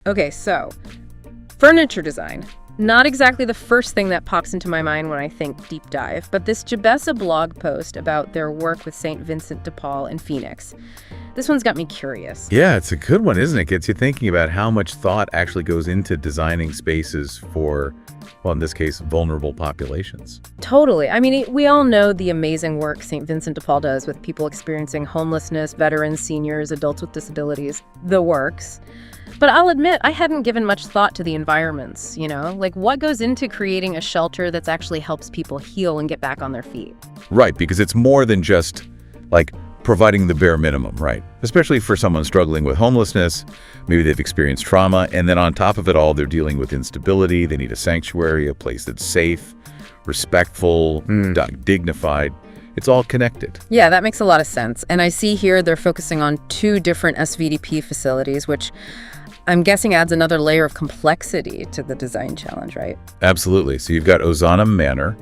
Okay, so furniture design. Not exactly the first thing that pops into my mind when I think deep dive, but this Jabessa blog post about their work with St. Vincent de Paul in Phoenix. This one's got me curious. Yeah, it's a good one, isn't it? Gets you thinking about how much thought actually goes into designing spaces for, well, in this case, vulnerable populations. Totally. I mean, we all know the amazing work St. Vincent de Paul does with people experiencing homelessness, veterans, seniors, adults with disabilities, the works. But I'll admit, I hadn't given much thought to the environments, Like, what goes into creating a shelter that's actually helps people heal and get back on their feet? Right, because it's more than just, like, providing the bare minimum, right? Especially for someone struggling with homelessness, maybe they've experienced trauma, and then on top of it all, they're dealing with instability. They need a sanctuary, a place that's safe, respectful, dignified. It's all connected. Yeah, that makes a lot of sense. And I see here they're focusing on 2 different SVDP facilities, which I'm guessing adds another layer of complexity to the design challenge, right? Absolutely. So you've got Ozanam Manor,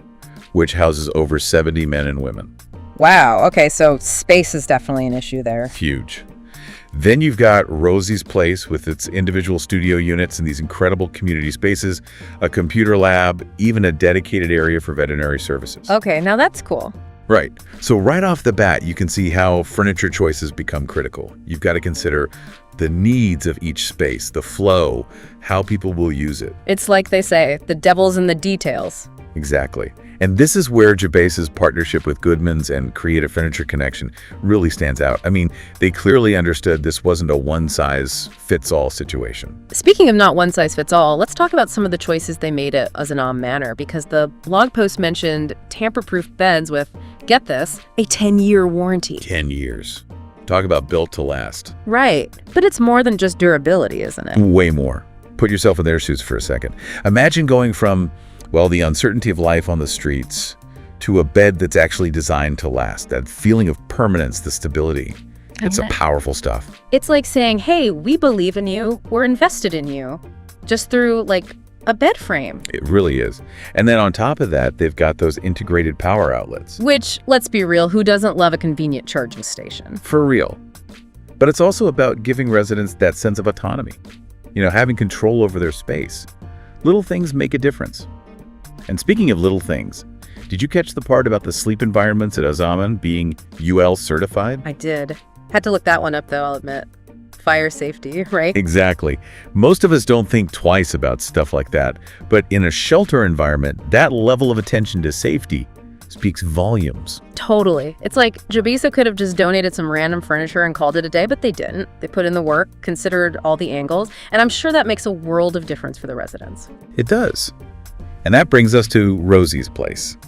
which houses over 70 men and women. Wow. Okay, so space is definitely an issue there. Huge. Then you've got Rosie's Place with its individual studio units and these incredible community spaces, a computer lab, even a dedicated area for veterinary services. Okay, now that's cool. Right. So right off the bat, you can see how furniture choices become critical. You've got to consider the needs of each space, the flow, how people will use it. It's like they say, the devil's in the details. Exactly. And this is where Jabessa's partnership with Goodman's and Creative Furniture Connection really stands out. I mean, they clearly understood this wasn't a one-size-fits-all situation. Speaking of not one-size-fits-all, let's talk about some of the choices they made at Ozanam Manor, because the blog post mentioned tamper-proof beds with, get this, a 10-year warranty. 10 years. Talk about built to last. Right. But it's more than just durability, isn't it? Way more. Put yourself in their shoes for a second. Imagine going from, well, the uncertainty of life on the streets to a bed that's actually designed to last. That feeling of permanence, the stability. It's a powerful stuff. It's like saying, hey, we believe in you. We're invested in you. Just through, like, a bed frame. It really is. And then on top of that, they've got those integrated power outlets. Which, let's be real, who doesn't love a convenient charging station? For real. But it's also about giving residents that sense of autonomy. Having control over their space. Little things make a difference. And speaking of little things, did you catch the part about the sleep environments at Ozanam being UL certified? I did. Had to look that one up, though, I'll admit. Fire safety, right? Exactly. Most of us don't think twice about stuff like that, but in a shelter environment, that level of attention to safety speaks volumes. Totally. It's like Jabessa could have just donated some random furniture and called it a day, but they didn't. They put in the work, considered all the angles, and I'm sure that makes a world of difference for the residents. It does. And that brings us to Rosie's Place,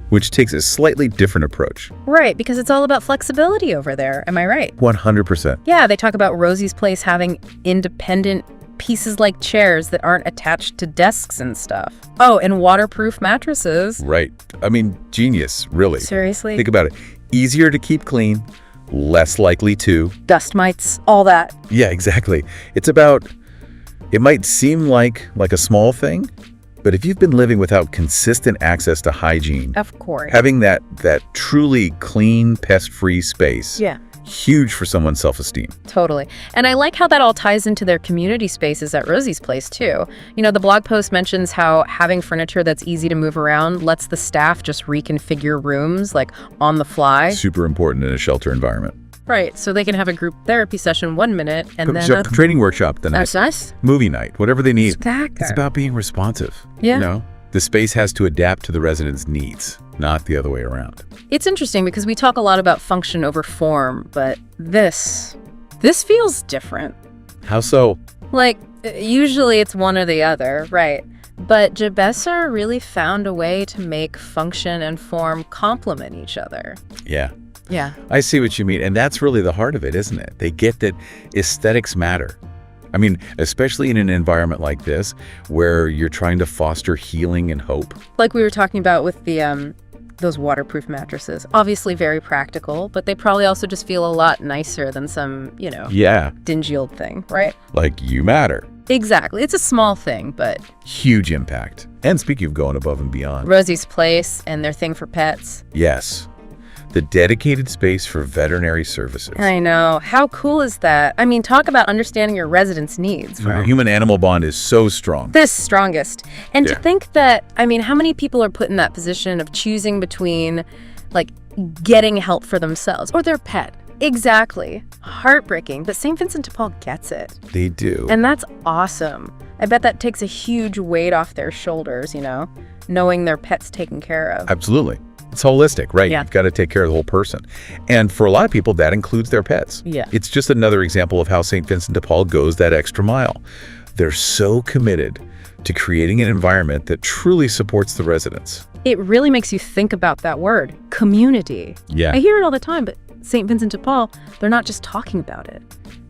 which takes a slightly different approach. Right, because it's all about flexibility over there. Am I right? 100%. Yeah, they talk about Rosie's Place having independent pieces like chairs that aren't attached to desks and stuff. Oh, and waterproof mattresses. Right. I mean, genius, really. Seriously? Think about it. Easier to keep clean, less likely to. Dust mites, all that. Yeah, exactly. It's about, it might seem like a small thing, but if you've been living without consistent access to hygiene, of course, having that truly clean, pest-free space, yeah, huge for someone's self-esteem. Totally. And I like how that all ties into their community spaces at Rosie's Place, too. The blog post mentions how having furniture that's easy to move around lets the staff just reconfigure rooms, like, on the fly. Super important in a shelter environment. Right, so they can have a group therapy session 1 minute and then a training workshop the next. That's nice. Movie night, whatever they need. Exactly. It's about being responsive. Yeah. The space has to adapt to the residents' needs, not the other way around. It's interesting because we talk a lot about function over form, but this feels different. How so? Like, usually it's one or the other, right? But Jabessa really found a way to make function and form complement each other. Yeah. Yeah. I see what you mean. And that's really the heart of it, isn't it? They get that aesthetics matter. I mean, especially in an environment like this, where you're trying to foster healing and hope. Like we were talking about with the those waterproof mattresses. Obviously very practical, but they probably also just feel a lot nicer than some, dingy old thing, right? Like you matter. Exactly. It's a small thing, but huge impact. And speaking of going above and beyond, Rosie's Place and their thing for pets. Yes. the dedicated space for veterinary services. I know. How cool is that? I mean, talk about understanding your residents' needs. The human-animal bond is so strong. This strongest. And to Yeah. think that, I mean, how many people are put in that position of choosing between, like, getting help for themselves or their pet? Exactly. Heartbreaking. But St. Vincent de Paul gets it. They do. And that's awesome. I bet that takes a huge weight off their shoulders, knowing their pet's taken care of. Absolutely. It's holistic, right? Yeah. You've got to take care of the whole person. And for a lot of people, that includes their pets. Yeah. It's just another example of how St. Vincent de Paul goes that extra mile. They're so committed to creating an environment that truly supports the residents. It really makes you think about that word, community. Yeah. I hear it all the time, but St. Vincent de Paul, they're not just talking about it.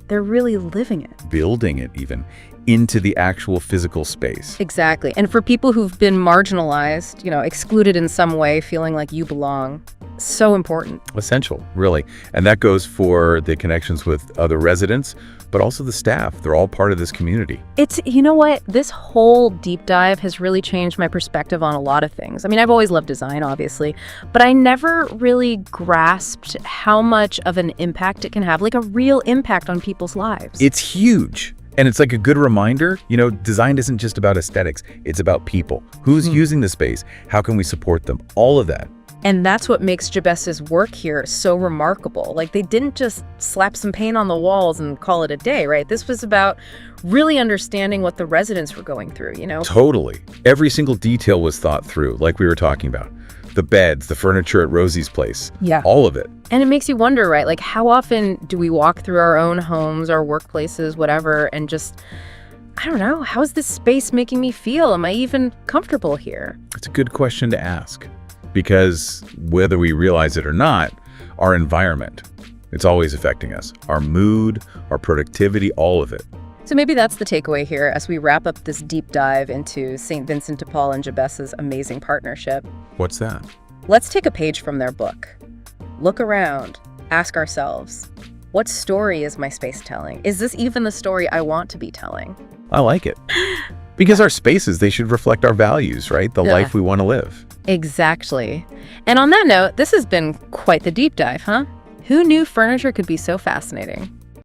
They're really living it. Building it even into the actual physical space. Exactly. And for people who've been marginalized, excluded in some way, feeling like you belong, so important. Essential, really. And that goes for the connections with other residents, but also the staff. They're all part of this community. It's, you know what? This whole deep dive has really changed my perspective on a lot of things. I mean, I've always loved design, obviously, but I never really grasped how much of an impact it can have, like a real impact on people's lives. It's huge. And it's like a good reminder, design isn't just about aesthetics. It's about people. Who's using the space? How can we support them? All of that. And that's what makes Jabessa's work here so remarkable. Like, they didn't just slap some paint on the walls and call it a day, right? This was about really understanding what the residents were going through, Totally. Every single detail was thought through, like we were talking about. The beds, the furniture at Rosie's place. Yeah. All of it. And it makes you wonder, right? Like, how often do we walk through our own homes, our workplaces, whatever, and just, I don't know, how's this space making me feel? Am I even comfortable here? It's a good question to ask. Because whether we realize it or not, our environment, it's always affecting us. Our mood, our productivity, all of it. So maybe that's the takeaway here as we wrap up this deep dive into St. Vincent de Paul and Jabessa's amazing partnership. What's that? Let's take a page from their book. Look around. Ask ourselves, what story is my space telling? Is this even the story I want to be telling? I like it. Because our spaces, they should reflect our values, right? The life we want to live. Exactly. And on that note, this has been quite the deep dive, huh? Who knew furniture could be so fascinating?